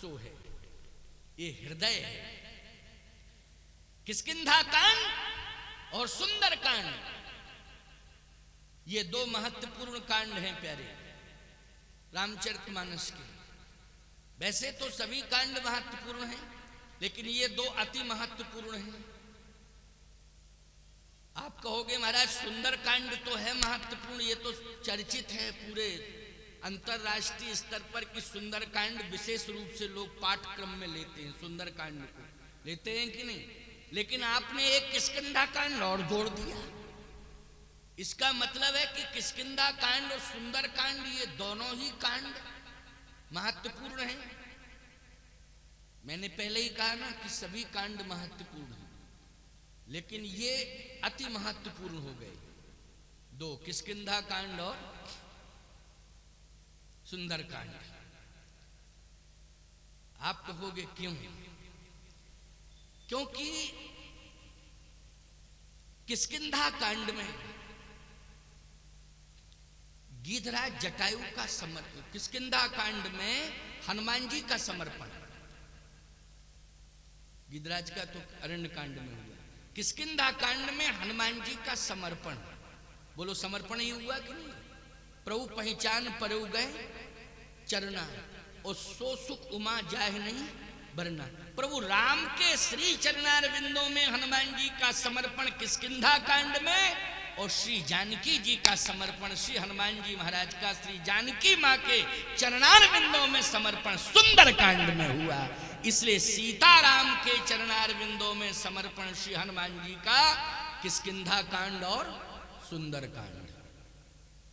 सो है, ये हृदय है। किष्किंधा कांड और सुंदर कांड, ये दो महत्वपूर्ण कांड हैं प्यारे रामचरितमानस के। वैसे तो सभी कांड महत्वपूर्ण हैं, लेकिन ये दो अति महत्वपूर्ण हैं। आप कहोगे महाराज सुंदर कांड तो है महत्वपूर्ण, ये तो चर्चित है पूरे अंतरराष्ट्रीय स्तर पर कि सुंदर कांड विशेष रूप से लोग पाठ्यक्रम में लेते हैं, सुंदर कांड को लेते हैं कि नहीं। लेकिन आपने एक किष्किंधा कांड और जोड़ दिया। इसका मतलब है कि किष्किंधा कांड और सुंदर कांड ये दोनों ही कांड महत्वपूर्ण हैं। मैंने पहले ही कहा ना कि सभी कांड महत्वपूर्ण हैं, लेकिन ये अति महत्वपूर्ण हो गए दो, किष्किंधा कांड और सुंदर कांड। आप कहोगे क्यों? क्योंकि किष्किंधा कांड में गीधराज जटायु का समर्पण, किष्किंधा कांड में हनुमान जी का समर्पण, गीधराज का तो अरण्य कांड में हुआ, किष्किंधा कांड में हनुमान जी का समर्पण। बोलो समर्पण ही हुआ कि नहीं? प्रभु पहचान परउ गए चरना और सो सुख उमा जाह नहीं बरना। प्रभु राम के श्री चरणार बिंदों में हनुमान जी का समर्पण किष्किंधा कांड में, और श्री जानकी जी का समर्पण, श्री हनुमान जी महाराज का श्री जानकी मां के चरणार बिंदों में समर्पण सुंदर कांड में हुआ। इसलिए सीताराम के चरणार बिंदों में समर्पण श्री हनुमान जी का किष्किंधा कांड और सुंदर कांड,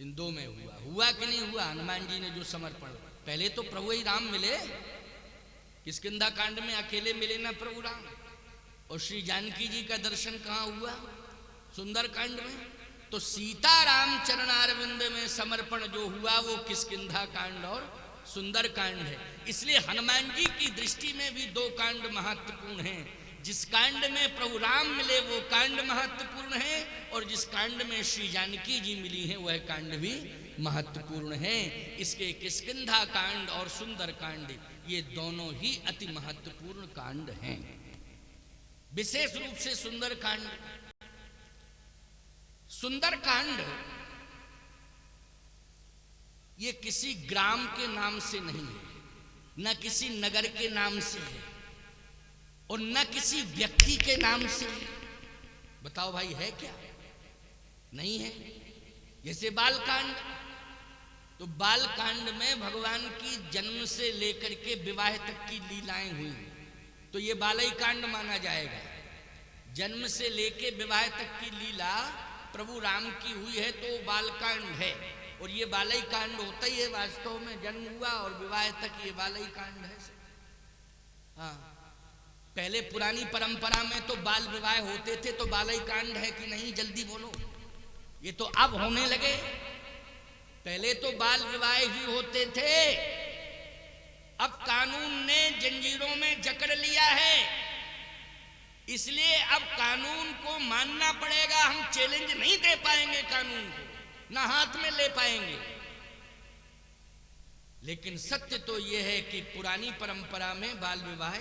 इन दो में हुआ। हुआ कि नहीं हुआ? हनुमान जी ने जो समर्पण, पहले तो प्रभु ही राम मिले, किष्किंधा कांड में अकेले मिले ना प्रभु राम, और श्री जानकी जी का दर्शन कहाँ हुआ? सुंदर कांड में। तो सीताराम चरणारविंद में समर्पण जो हुआ वो किष्किंधा कांड और सुंदर कांड है। इसलिए हनुमान जी की दृष्टि में भी दो कांड महत्वपूर्ण हैं। जिस कांड में प्रभु राम मिले वो कांड महत्वपूर्ण है, और जिस कांड में श्री जानकी जी मिली है वह कांड भी महत्वपूर्ण है। इसके किष्किंधा कांड और सुंदर कांड ये दोनों ही अति महत्वपूर्ण कांड हैं। विशेष रूप से सुंदर कांड, सुंदर कांड ये किसी ग्राम के नाम से नहीं है, न किसी नगर के नाम से है, और न किसी व्यक्ति के नाम से है। बताओ भाई है क्या? नहीं है। जैसे बाल कांड, तो बाल कांड में भगवान की जन्म से लेकर के विवाह तक की लीलाएं हुई, तो ये बालई कांड माना जाएगा। जन्म से लेके विवाह तक की लीला प्रभु राम की हुई है तो बाल कांड है, और ये बालई कांड होता ही है। वास्तव में जन्म हुआ और विवाह तक ये बालई कांड है। हाँ, पहले पुरानी परंपरा में तो बाल विवाह होते थे, तो बालई कांड है कि नहीं? जल्दी बोलो। ये तो अब होने लगे, पहले तो बाल विवाह ही होते थे। अब कानून ने जंजीरों में जकड़ लिया है, इसलिए अब कानून को मानना पड़ेगा। हम चैलेंज नहीं दे पाएंगे कानून को, ना हाथ में ले पाएंगे। लेकिन सत्य तो यह है कि पुरानी परंपरा में बाल विवाह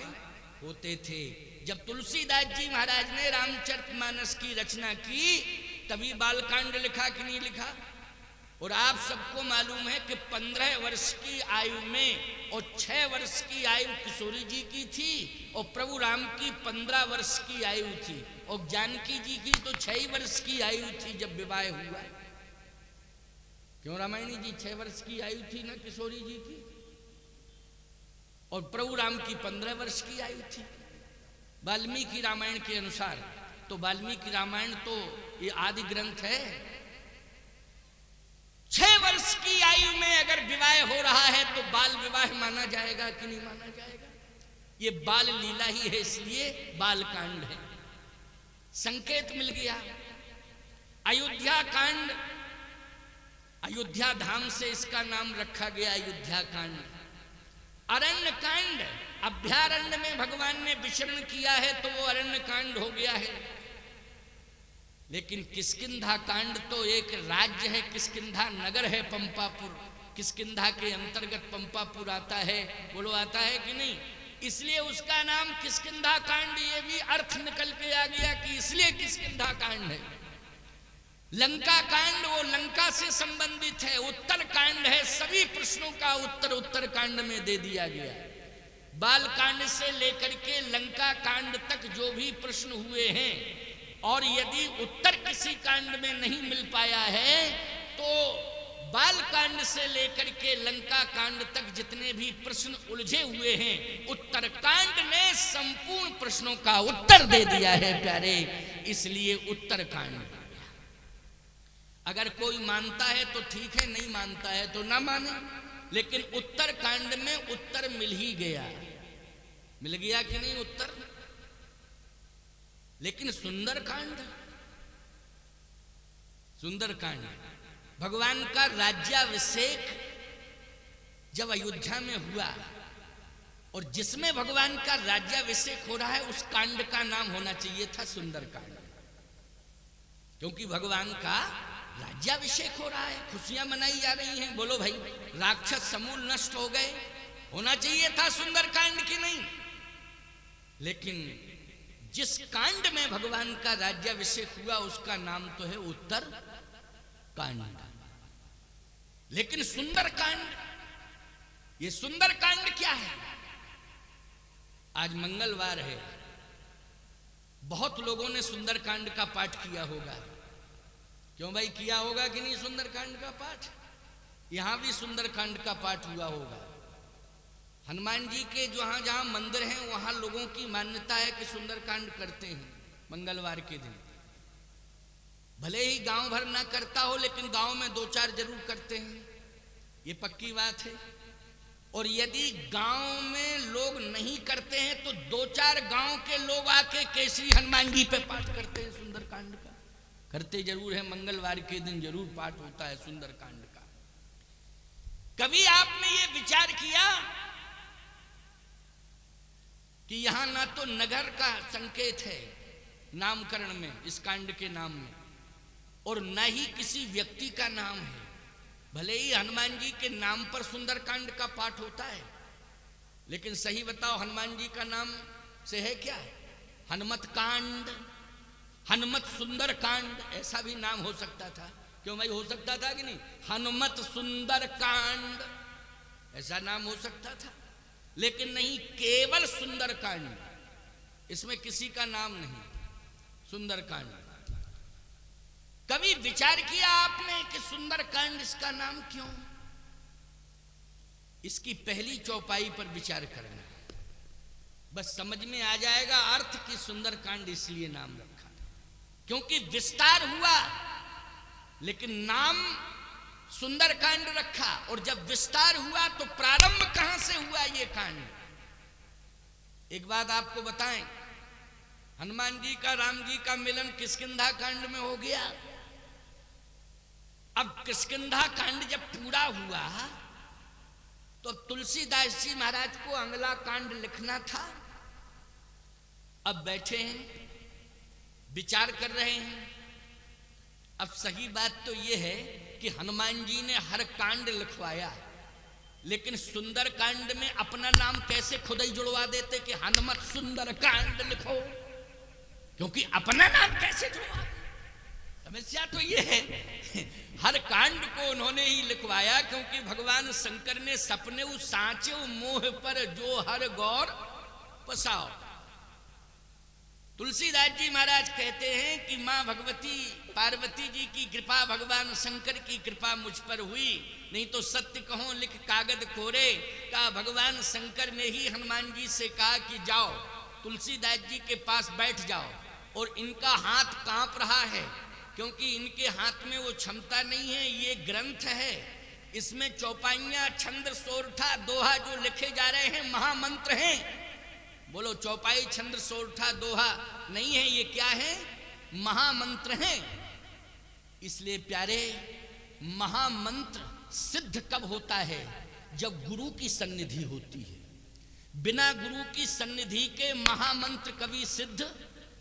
होते थे। जब तुलसीदास जी महाराज ने रामचरितमानस की रचना की तभी बालकांड लिखा कि नहीं लिखा? और आप सबको मालूम है कि 15 वर्ष की आयु में और 6 वर्ष की आयु किशोरी जी की थी, और प्रभु राम की 15 वर्ष की आयु थी, और जानकी जी की तो 6 वर्ष की आयु थी जब विवाह हुआ। क्यों रामायणी जी 6 वर्ष की आयु थी ना किशोरी जी की, और प्रभु राम की 15 वर्ष की आयु थी वाल्मीकि रामायण के अनुसार। तो वाल्मीकि रामायण तो ये आदि ग्रंथ है। 6 वर्ष की आयु में अगर विवाह हो रहा है तो बाल विवाह माना जाएगा कि नहीं माना जाएगा? ये बाल लीला ही है, इसलिए बाल कांड है। संकेत मिल गया। अयोध्या कांड, अयोध्या धाम से इसका नाम रखा गया अयोध्या कांड। अरण्य कांड, अभ्यारण्य में भगवान ने विचरण किया है तो वो अरण्य कांड हो गया है। लेकिन किष्किंधा कांड तो एक राज्य है, किष्किंधा नगर है पंपापुर, किष्किंधा के अंतर्गत पंपापुर आता है, बोलो आता है कि नहीं? इसलिए उसका नाम किष्किंधा कांड, ये भी अर्थ निकल के आ गया कि इसलिए किष्किंधा कांड है। लंका कांड वो लंका से संबंधित है, उत्तर कांड है, सभी प्रश्नों का उत्तर उत्तर कांड में दे दिया गया। बाल कांड से लेकर के लंका कांड तक जो भी प्रश्न हुए हैं, और यदि उत्तर किसी कांड में नहीं मिल पाया है तो बाल कांड से लेकर के लंका कांड तक जितने भी प्रश्न उलझे हुए हैं, उत्तर कांड ने संपूर्ण प्रश्नों का उत्तर दे दिया है प्यारे, इसलिए उत्तर कांड। अगर कोई मानता है तो ठीक है, नहीं मानता है तो ना माने, लेकिन उत्तर कांड में उत्तर मिल ही गया। मिल गया कि नहीं उत्तर? लेकिन सुंदर कांड, सुंदर कांड भगवान का राज्याभिषेक जब अयोध्या में हुआ, और जिसमें भगवान का राज्याभिषेक हो रहा है उस कांड का नाम होना चाहिए था सुंदर कांड, क्योंकि भगवान का राज्याभिषेक हो रहा है, खुशियां मनाई जा रही हैं। बोलो भाई, राक्षस समूल नष्ट हो गए, होना चाहिए था सुंदर कांड की नहीं? लेकिन जिस कांड में भगवान का राज्याभिषेक हुआ उसका नाम तो है उत्तर कांड। लेकिन सुंदर कांड, ये सुंदर कांड क्या है? आज मंगलवार है, बहुत लोगों ने सुंदर कांड का पाठ किया होगा। क्यों भाई, किया होगा कि नहीं सुंदर कांड का पाठ? यहां भी सुंदर कांड का पाठ हुआ होगा। हनुमान जी के जहां जहां मंदिर हैं वहां लोगों की मान्यता है कि सुंदर कांड करते हैं मंगलवार के दिन। भले ही गांव भर ना करता हो, लेकिन गांव में 2-4 जरूर करते हैं, ये पक्की बात है। और यदि गांव में लोग नहीं करते हैं तो 2-4 गांव के लोग आके केसरी हनुमान जी पे पाठ करते हैं सुंदर कांड का, करते जरूर है। मंगलवार के दिन जरूर पाठ होता है सुंदर कांड का। कभी आपने ये विचार किया कि यहां ना तो नगर का संकेत है नामकरण में, इस कांड के नाम में, और न ही किसी व्यक्ति का नाम है। भले ही हनुमान जी के नाम पर सुंदर कांड का पाठ होता है, लेकिन सही बताओ हनुमान जी का नाम से है क्या? हनुमत कांड, हनुमत सुंदर कांड, ऐसा भी नाम हो सकता था। क्यों भाई, हो सकता था कि नहीं? हनुमत सुंदर कांड ऐसा नाम हो सकता था, लेकिन नहीं, केवल सुंदर कांड, इसमें किसी का नाम नहीं, सुंदर कांड। कभी विचार किया आपने कि सुंदर कांड इसका नाम क्यों? इसकी पहली चौपाई पर विचार करना, बस समझ में आ जाएगा अर्थ कि सुंदर कांड इसलिए नाम रखा क्योंकि विस्तार हुआ, लेकिन नाम सुंदर कांड रखा। और जब विस्तार हुआ तो प्रारंभ कहां से हुआ ये कांड? एक बात आपको बताएं, हनुमान जी का राम जी का मिलन किष्किंधा कांड में हो गया। अब किष्किंधा कांड जब पूरा हुआ तो तुलसीदास जी महाराज को अगला कांड लिखना था। अब बैठे हैं, विचार कर रहे हैं। अब सही बात तो यह है कि हनुमान जी ने हर कांड लिखवाया, लेकिन सुंदर कांड में अपना नाम कैसे खुद ही जुड़वा देते कि हनुमत सुंदर कांड लिखो, क्योंकि अपना नाम कैसे जुड़वा? समस्या तो ये है, हर कांड को उन्होंने ही लिखवाया, क्योंकि भगवान शंकर ने सपने उस सांचे मोह पर जो हर गौर पसाओ। तुलसीदास जी महाराज कहते हैं कि माँ भगवती पार्वती जी की कृपा, भगवान शंकर की कृपा मुझ पर हुई, नहीं तो सत्य कहो लिख कागद कोरे। का भगवान शंकर ने ही हनुमान जी से कहा कि जाओ तुलसीदास जी के पास बैठ जाओ, और इनका हाथ कांप रहा है क्योंकि इनके हाथ में वो क्षमता नहीं है। ये ग्रंथ है, इसमें चौपाइयां, छंद, सोरठा, दोहा जो लिखे जा रहे हैं महामंत्र हैं। बोलो, चौपाई, छंद, सोरठा, दोहा नहीं है, ये क्या है? महामंत्र हैं। इसलिए प्यारे, महामंत्र सिद्ध कब होता है? जब गुरु की सन्निधि होती है। बिना गुरु की सन्निधि के महामंत्र कभी सिद्ध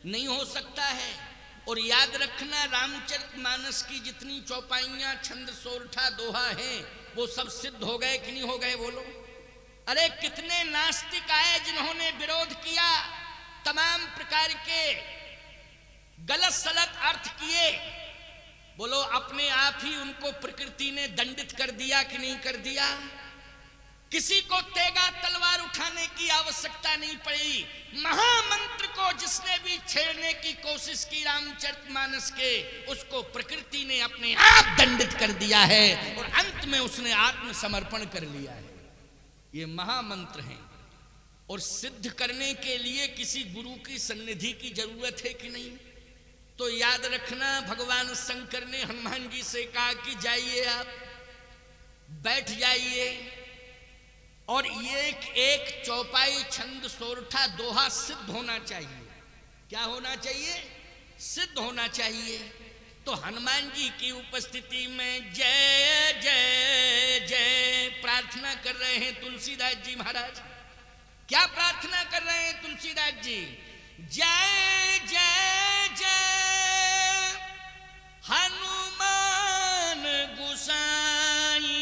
नहीं हो सकता है। और याद रखना, रामचरितमानस की जितनी चौपाइयां, छंद, सोरठा, दोहा हैं, वो सब सिद्ध हो गए कि नहीं हो गए बोलो? अरे कितने नास्तिक आए जिन्होंने विरोध किया, तमाम प्रकार के गलत सलत अर्थ किए, बोलो अपने आप ही उनको प्रकृति ने दंडित कर दिया कि नहीं कर दिया? किसी को तेगा तलवार उठाने की आवश्यकता नहीं पड़ी। महामंत्र को जिसने भी छेड़ने की कोशिश की रामचरितमानस के, उसको प्रकृति ने अपने आप दंडित कर दिया है और अंत में उसने आत्मसमर्पण कर लिया है। ये महामंत्र हैं और सिद्ध करने के लिए किसी गुरु की सन्निधि की जरूरत है कि नहीं? तो याद रखना, भगवान शंकर ने हनुमान जी से कहा कि जाइए आप बैठ जाइए और एक एक चौपाई छंद सोरठा दोहा सिद्ध होना चाहिए। क्या होना चाहिए? सिद्ध होना चाहिए। तो हनुमान जी की उपस्थिति में जय जय जय प्रार्थना कर रहे हैं तुलसीदास जी महाराज। क्या प्रार्थना कर रहे हैं तुलसीदास जी? जय जय जय हनुमान गोसाई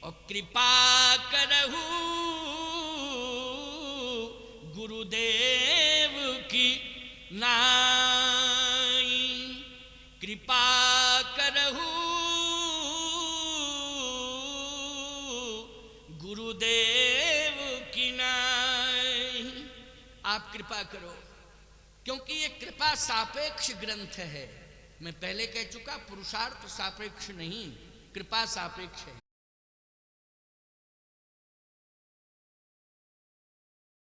और कृपा करहु गुरुदेव की नाई। कृपा करहु गुरुदेव की नाई। आप कृपा करो, क्योंकि ये कृपा सापेक्ष ग्रंथ है। मैं पहले कह चुका, पुरुषार्थ सापेक्ष नहीं, कृपा सापेक्ष है।